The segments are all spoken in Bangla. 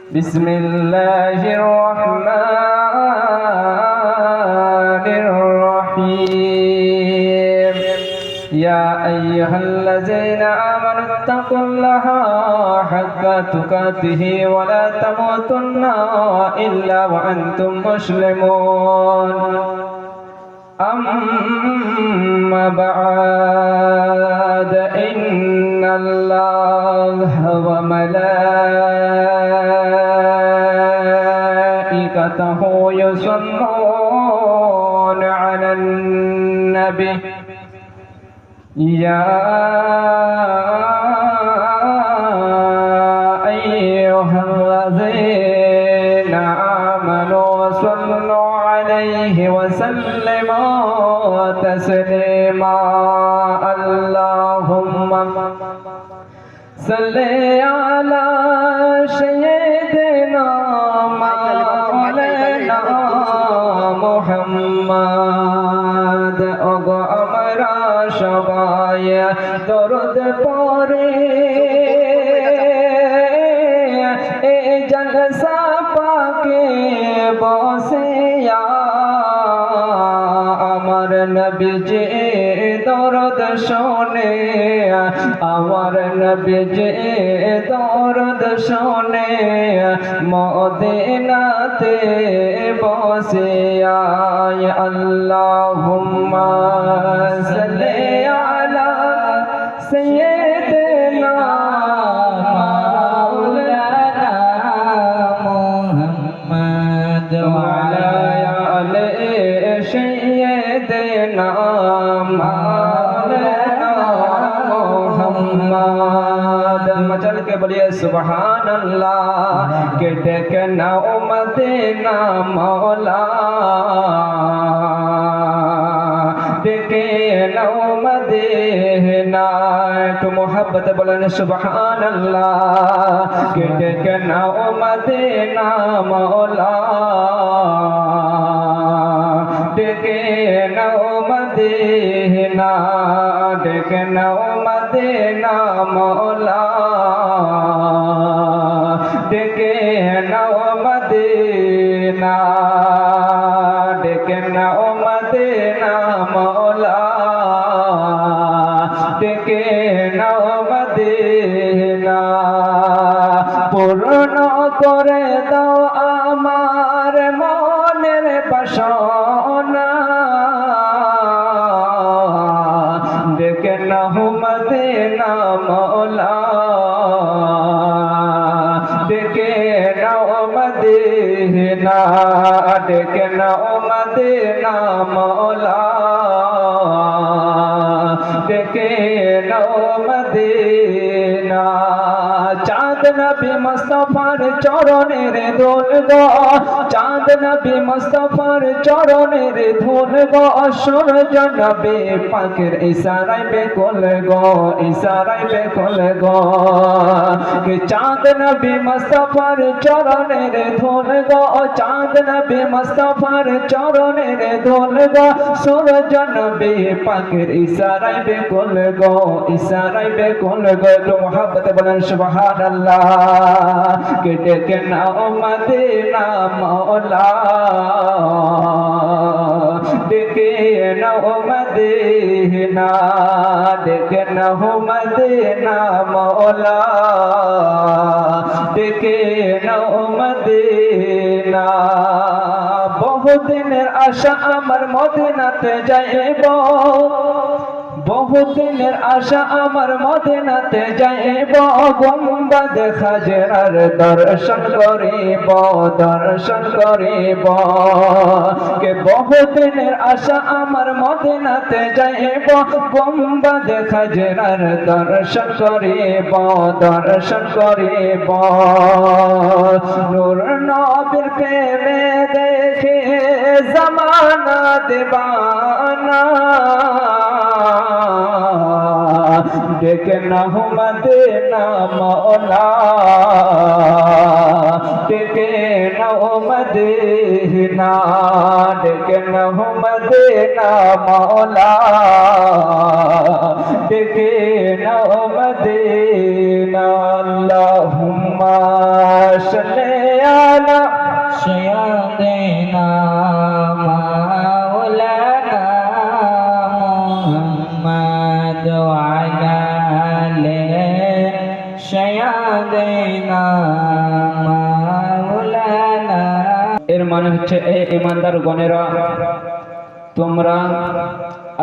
بسم الله الرحمن الرحيم يا أيها الذين آمنوا اتقوا الله حق تقاته ولا تموتن إلا وأنتم مسلمون أما بعد إن الله وملائكته يصلون على النبي يا أيها الذين آمنوا صلوا عليه وسلموا تسليما اللهم صل على سيدنا مولانا محمد আমরা সবাই দরুদ পড়ে এই জলসা পাকে বসে আমার নবীজি দরদ শোনে আমার নবীজি দরদ শোনে মদিনাতে বসে আয় আল্লাহুম্মা সাল্লি আলা সাইয়্যিদিনা মাওলানা মুহাম্মদ ওয়া আলা আলি সাইয়্যিদিনা মাওলানা মুহাম্মদ मचल के बोलिए सुभान अल्लाह के टेकना मदीना मौला देखे नौ मदीना तो मोहब्बत बोलन सुभान अल्लाह के टेकना मदीना मौला देखे नौ मदीना देखे नौ मदीना मौला देखे नौ मदीना देखे नौ मदीना मौला देखे नौ मदीना पूर्ण करे दाओ आमार मनेर बासना देखे नौ मदीना मौला देखे नौ मदीना देखे नौ मदीना मौला देखे नौ मदीना चाँद नबी मुस्तफार चरणेर धूल गो चाँद नबी मुस्तफार चरणेर धूल गो सूरज नबी पाकेर इशाराय बेकुल गो इशाराय बेकुल गो चाँद नबी मुस्तफार चरणेर धूल गो चाँद नबी मुस्तफार चरणेर धूल गो सूरज नबी पाकेर इशाराय बेकुल गो इशाराय बेकुल गो तो मोहब्बत बोलन सुभान अल्लाह के टेके नाओ मदीना मौला देखे नाओ मदीना देखे नाओ मदीना मौला देखे नाओ मदीना बहुदिনের আশা আমার মদিনাতে যাইব বহুদিনের আশা আমার মদিনাতে যাইব গুম্বাদ খাজরার দর্শন করিব দর্শন করিব কে বহুদিনের আশা আমার মদিনাতে যাইব গুম্বাদ খাজরার দর্শন করিব দর্শন করিব নূর নবীর প্রেমে দেখে জামানা দিবানা देखे नौ मदीना मौला देखे नौ मदीना देखे नौ मदीना मौला देखे नौ मदीना अल्लाहुम्मा सल्ली দেনা মাওলানা। এর মানে হচ্ছে এই ইমানদার গণেরা, তোমরা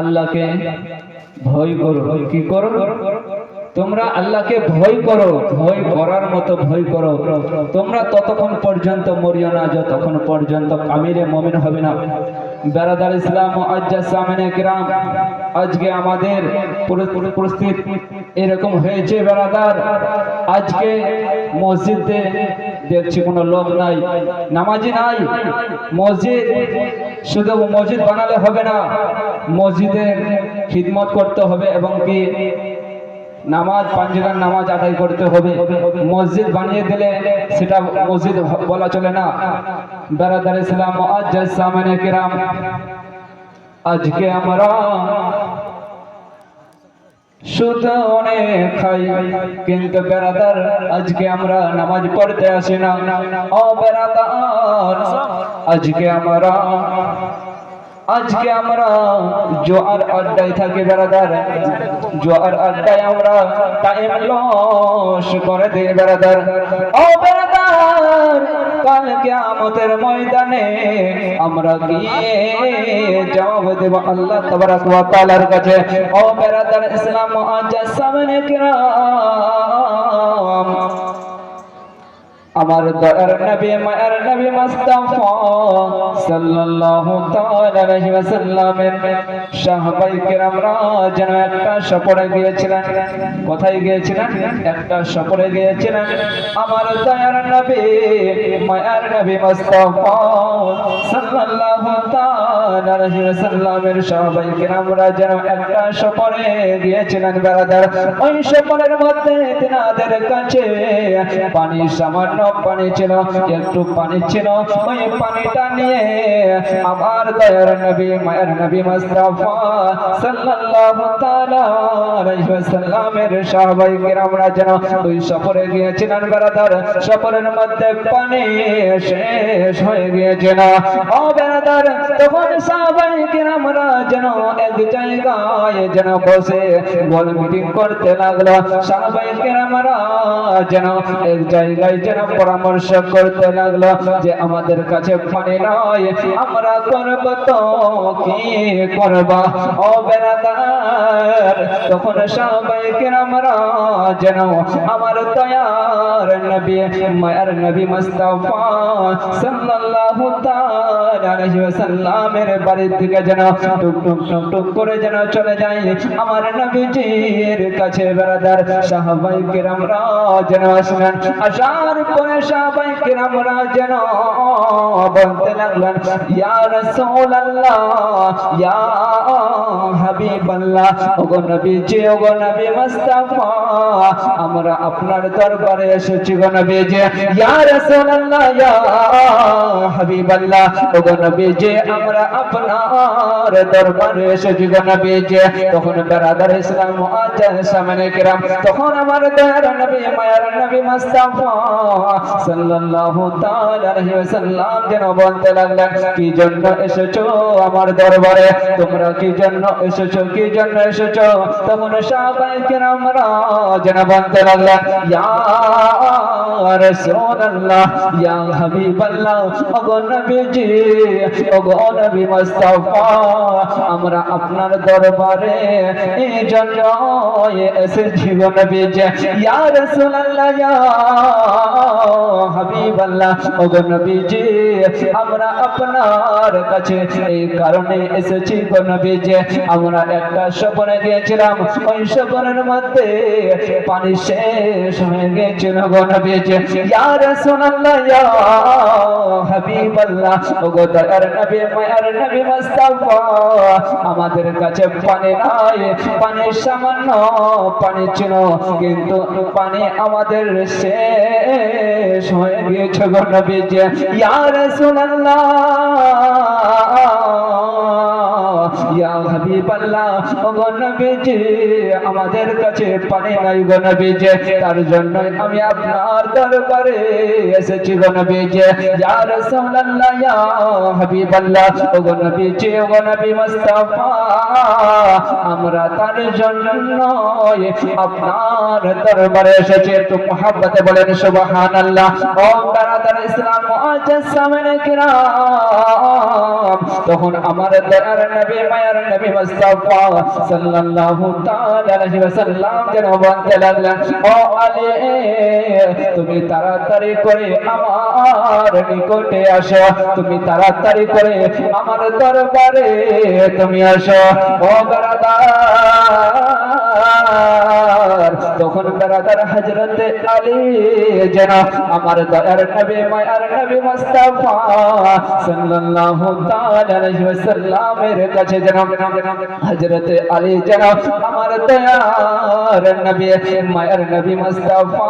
আল্লাহকে ভয় করো। কি করো? তোমরা আল্লাহকে ভয় করো, ভয় করার মতো ভয় করো। তোমরা ততক্ষণ পর্যন্ত মরিও না যতক্ষণ পর্যন্ত কামিলে মুমিন হবে না। বেরাদার ইসলাম মুআজ্জাজ সামিনে কিরাম, আজকে আমাদের পরিস্থিতি এরকম হয়েছে বেরাদার, আজকে মসজিদে দেখছি কোনো লোক নাই, নামাজি নাই। মসজিদ শুধু মসজিদ বানালে হবে না, মসজিদের খিদমত করতে হবে এবং কি নামাজ পাঁচজন নামাজ আদায় করতে হবে। মসজিদ বানিয়ে দিলে সেটা মসজিদ বলা চলে না। বেরাদার ইসলাম মুআজ্জাজ সামিনে কিরাম, আজকে আমরা শুধু অনেক খাই, কিন্তু বেরাদার আজকে আমরা নামাজ পড়তে আসি না। ও বেরাদার, আজকে আমরা জোয়ার আড্ডায় থাকি বেরাদার, জোয়ার আড্ডায় আমরা টাইম লস করে দিই বেরাদার। ও বেরাদার, কাল কিয়ামতের ময়দানে আমরা গিয়ে জবাব দেব আল্লাহ তাবারাক ওয়া তাআলার কাছে। ও বেরাদার ইসলাম মুআজ্জাজ সামিনে কিরাম, আমার দয়ার নবী মায়ের নবী মুস্তাফা সাল্লাল্লাহু তাআলা আলাইহি ওয়াসাল্লামের সাহাবায়ে কেরামরা যেন একটা সফরে গিয়েছিলেন। কোথায় গিয়েছিলেন? একটা সফরে গিয়েছিলেন। আমার দয়ার নবী মায়ের নবী মুস্তাফা সাল্লাল্লাহু তাআলা আলাইহি ওয়াসাল্লামের সাহাবায়ে কেরামরা যেন একটা সফরে গিয়েছিলেন বেরাদার। ওই সফরের মধ্যে তিনাদের কাছে পানি সামান্য পানি ছিল, একটু পানি ছিল। ওই পানিটা নিয়ে আমার দয়ার নবী মায়ের নবী মুস্তাফা সাল্লাল্লাহু তাআলা আলাইহি ওয়াসাল্লামের সাহাবায়ে কেরামরা যেন ওই সফরে গিয়েছিলেন বেরাদার। সফরের মধ্যে পানি শেষ হয়ে গিয়েছিল। ও বেরাদার, তখন সাহাবায়ে কেরামরা যেন এক জায়গায় যেন বসে গোল মিটিং করতে লাগলো। সাহাবায়ে কেরামরা যেন এক জায়গায় যেন পরামর্শ করতে লাগলো যে আমাদের কাছে পানি নয়, আমরা করব তো কি করব। ও বেরাদার, তখন সাহাবায়ে কেরামরা যেন আমার দয়ার নবী মায়ের নবী মুস্তাফা সাল্লাল্লাহু তাআলা আলাইহি ওয়াসাল্লামের বাড়ির দিকে যেন টুক টুক টুক টুক করে যেন চলে যায় আমার নবীজির কাছে বেরাদার। সাহাবায়ে কেরামরা যেন আসলেন। আসার পরে সাহাবায়ে কেরামরা যেন বলতে লাগলেন, ইয়া রাসূলুল্লাহ, ইয়া হাবিবাল্লাহ, ওগো নবীজি, ওগো নবী মুস্তাফা, আমরা আপনার দরবারে এসেছি গো নবীজি। ইয়া রাসূলুল্লাহ, ইয়া হাবিবাল্লাহ, ওগো নবীজি, আমরা আপনার দরবারে এসেছি গো নবীজি। তখন বেরাদার ইসলাম মুআজ্জাজ সামিনে কিরাম, তখন আমার দয়ার নবী মায়ের নবী মুস্তাফা সাল্লাল্লাহু তাআলা আলাইহি ওয়াসাল্লাম যেন বলতে লাগলেন, কি জন্য এসেছো আমার দরবারে? তোমরা কি জন্য এসেছো? কি জন্য এসেছো? তখন সাহাবায়ে কেরামরা যেন বলতে লাগলেন, ইয়া রাসূলুল্লাহ, ইয়া হাবিবাল্লাহ, ওগো নবীজি, ওগো নবী মুস্তাফা, আমরা আপনার দরবারে এই জন্য এসেছি গো নবীজি। ইয়া রাসূলুল্লাহ, ইয়া হাবিবাল্লাহ, ওগো নবীজি, আমরা আপনার কাছে এই কারণে এসেছি গো নবীজি, আমরা একটা সফরে গিয়েছিলাম, ওই সফরের মধ্যে পানি শেষ হয়ে গিয়েছিল গো নবীজি। ইয়া রাসূলুল্লাহ, ইয়া হাবিবাল্লাহ, ওগো দয়ার নবী মায়ের নবী মুস্তাফা, আমাদের কাছে পানি নাই, পানি সামান্য পানি ছিল, কিন্তু পানি আমাদের শেষ হয়ে গিয়েছে গো নবীজি। ইয়া রাসূলুল্লাহ, ইয়া হাবিবাল্লাহ ও গো নবীজি আমাদের কাছে পানি নাই গো নবীজি তার জন্য আমি আপনার দরবারে এসেছি গো নবীজি ইয়া রাসূলুল্লাহ ইয়া হাবিবাল্লাহ ও গো নবীজি ও গো নবী মুস্তাফা আমরা তার জন্য আপনার দরবারে এসেছি একটু মহব্বতে বলেন সুবহানাল্লাহ ও বারাদার ইসলাম মুআজ্জাজ সামিনে কিরাম তখন আমার দয়ার নবী মায়ার নবী মুস্তাফা সাল্লাল্লাহু তাআলা আলাইহি ওয়াসাল্লাম যেন বলতে লাগলেন ও আলী তুমি তাড়াতাড়ি করে আমার নিকটে আসো তুমি তাড়াতাড়ি করে আমার দরবারে তুমি আসো ও বারাদার তখন বারাদার হযরত আলী যেন আমার দয়ার নবী মায়ার নবী মুস্তাফা সাল্লাল্লাহু তাআলা আলাইহি ওয়াসাল্লামের কাছে যেন হযরত আলী যেন আমার দয়ার নবী মায়ার নবী মুস্তাফা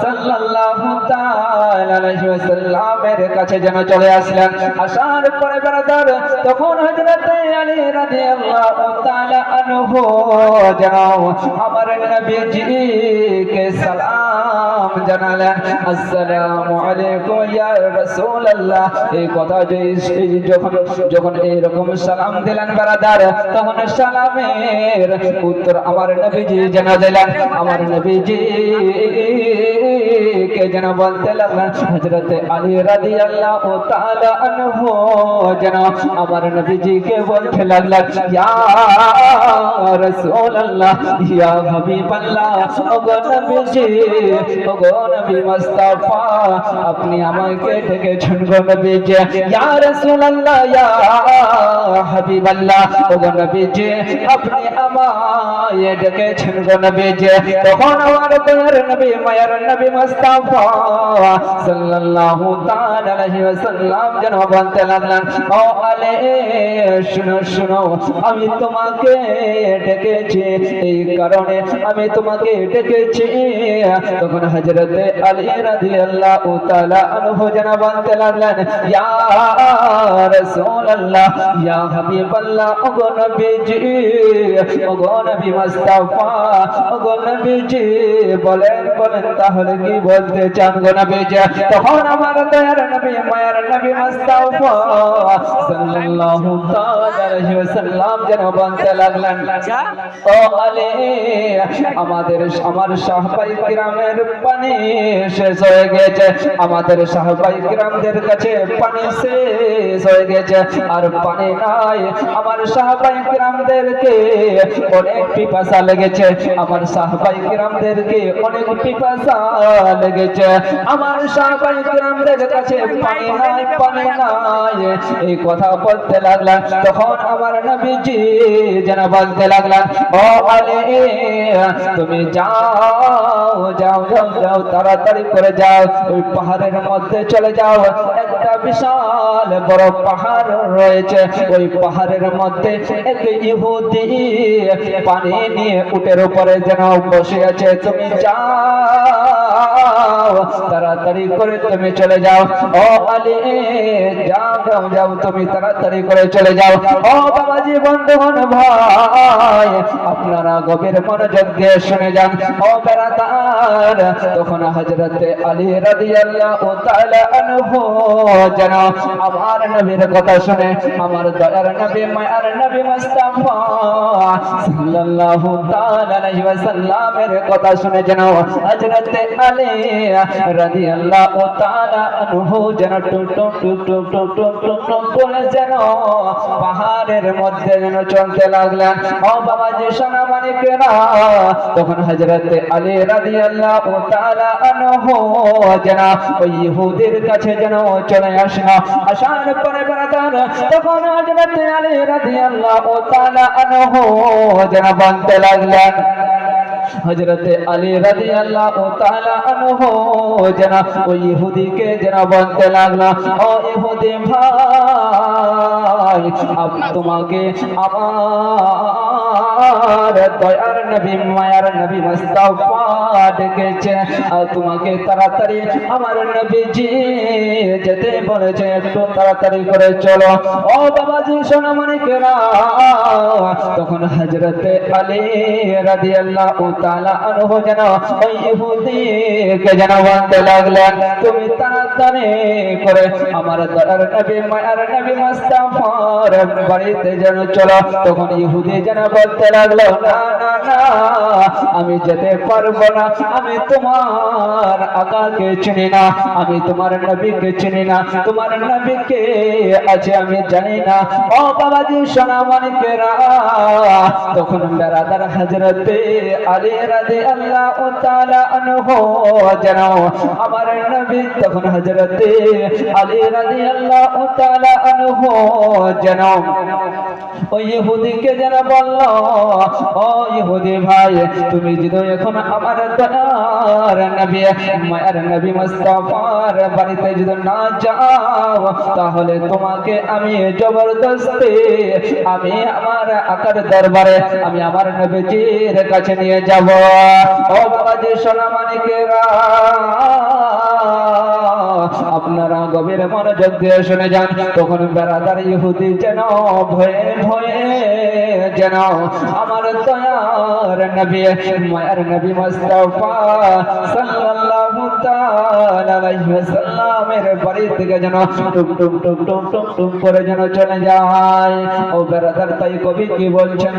সাল্লাল্লাহু তাআলা আলাইহি ওয়াসাল্লামের কাছে যেন চলে আসলেন আসার পরে বারাদার তখন হযরত আলী রাদিয়াল্লাহু তাআলা আনহু যেন আমার নবীজিকে সালাম জানালেন আসসালামু আলাইকুম ইয়া রাসূলুল্লাহ এই কথা যখন এরকম সালাম দিলেন বারাদার তখন সালামের উত্তর আমার নবীজি যেন দিলেন আমার নবীজি কে যেন বলতে লাগলেন হযরত আলী রাদিয়াল্লাহু তাআলা আনহু যেন আমার নবীজিকে বলতে লাগলেন ইয়া রাসূলুল্লাহ ইয়া হাবিবাল্লাহ ও গো নবীজি ও গো নবী মুস্তাফা আপনি আমাকে ডেকেছেন গো নবীজি ইয়া রাসূলুল্লাহ ইয়া হাবিবাল্লাহ ও গো নবীজি আপনি আমায় ডেকেছেন গো নবীজি তখন আমার দয়ার নবী মায়ার নবী মুস্তাফা সাল্লাল্লাহু তাআলা আলাইহি ওয়াসাল্লাম যেন বলতে লাগলেন ও আলী শুনো শুনো আমি তোমাকে ডেকেছি এই কারণে আমি তোমাকে ডেকেছি তখন হযরত আলী রাদিয়াল্লাহু তাআলা আনহু যেন বলতে লাগলেন ইয়া রাসূলুল্লাহ ইয়া হাবিবাল্লাহ ও গো নবীজি ও গো নবী মুস্তাফা ও গো নবীজি বলেন বলেন তাহলে কি বলতে চান গো নবীজি তখন আমার দয়ার নবী মায়ার নবী মুস্তাফা সাল্লাল্লাহু তাআলা আলাইহি ওয়াসাল্লাম যেন বলতে লাগলেন ও আলী আমার সাহাবায়ে কিরামের পানি শেষ হয়ে গেছে আমাদের সাহাবায়ে কিরামদের কাছে পানি শেষ হয়ে গেছে আর পানি নাই আমার সাহাবায়ে কিরামদেরকে অনেক পিপাসা লেগেছে আমার সাহাবায়ে কিরামদেরকে অনেক পিপাসা লেগেছে আমার সাহাবায়ে কিরামদের কাছে পানি নাই এই কথা বলতে লাগলেন তখন আমার নবীজি যেন বলতে লাগলেন ও আলী তুমি যাও যাও যাও যাও তাড়াতাড়ি করে যাও ওই পাহাড়ের মধ্যে চলে যাও একটা বিশাল বড় পাহাড় রয়েছে ওই পাহাড়ের মধ্যে এক ইহুদি পানি নিয়ে উটের উপরে যেন বসে আছে তুমি যাও তাড়াতাড়ি করে তুমি চলে যাও ও আলী যাও যাও যাও তুমি তাড়াতাড়ি করে চলে যাও ও বাবাজি বন্ধুগণ ভাই আপনারা গভীর মনোযোগ দিয়ে শুনে যান ও বেরাদার তখন হযরত আলী রাদিয়াল্লাহু তাআলা আনহু যেন আমার নবীর কথা শুনে আমার দয়ার নবী মায়ার নবী মুস্তাফা সাল্লাল্লাহু তাআলা আলাইহি ওয়াসাল্লামের কথা শুনে যেন হযরত আলী রাদিয়াল্লাহু তাআলা আনহু যেন টুক টুক টুক টুক টুক টুক টুক টুক করে যেন পাহাড়ের মধ্যে যেন চলতে লাগলেন ও বাবাজি সোনা মানিকেরা তখন হযরত আলী রাদিয়াল্লাহু তাআলা আনহু যেন ওই ইহুদির কাছে যেন চলে আসেন আসার পরে বারাদার তখন হযরত আলী রাদিয়াল্লাহু তাআলা আনহু যেন বলতে লাগলেন হযরতে আলী রাদিয়াল্লাহু তাআলা আনহু যেন ওই ইহুদিকে যেন বলতে লাগলো, ও ইহুদি ভাই, তোমাকে আমার দয়ার নবী মায়ার নবী মুস্তাফা ডেকেছে, আর তোমাকে তাড়াতাড়ি আমার নবীজি যেতে বলেছে, একটু তাড়াতাড়ি করে চলো। ও বাবাজি সোনামণিকেরা, তখন হযরতে আলী রাদিয়াল্লাহু তাআলা আনহু যেন ওই ইহুদিকে যেন বলতে লাগলেন, তুমি তাড়াতাড়ি করে আমার দয়ার নবী মায়ার নবী মুস্তাফার বাড়িতে যেন চলো। তখন ইহুদি যেন বলতে লাগলো, না না না, আমি যেতে পারবো না, আমি তোমার আকাকে চিনি না, আমি তোমার নবীকে চিনি না, তোমার নবীকে আছে আমি জানি না। ও বাবাজি সোনামণিকেরা, তখন বেরাদার হযরতে আলী রাদিয়াল্লাহু তাআলা আনহু যেন আমার নবী, তখন হযরতে আলী রাদিয়াল্লাহু তাআলা আনহু যেন ওই ইহুদিকে যেন বলল, ও ইহুদি ভাই, তুমি যদি এখন আমার দয়ার নবী মায়ার নবী মুস্তাফার বাড়িতে যদি না যাও, তাহলে তোমাকে আমি জবরদস্তি আমি আমার আকার দরবারে আমি আমার নবীজির কাছে নিয়ে যাব। ও বাবাজি সোনামণিকেরা, আপনারা গভীর মনোযোগ দিয়ে শুনে যান। তখন বেরাদার ইহুদি যেন ভয়ে ভয়ে যেন আমার দয়ার নবী মায়ার নবী মুস্তাফা সাল্লাল্লাহু তাআলা আলাইহি ওয়াসাল্লামের বাড়ি থেকে যেন টুক টুক টুক টুক টুক টুক করে যেন চলে যায়। ও বেরাদার, তাই কবি কি বলছেন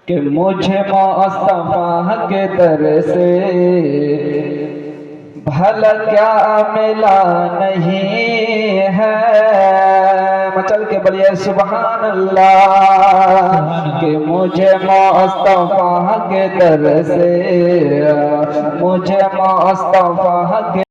कि मुझे मुस्तफा के दर से भला क्या मिला नहीं है, मचल के बोलिए सुभान अल्लाह, कि मुझे मुस्तफा के दर से मुझे मुस्तफा के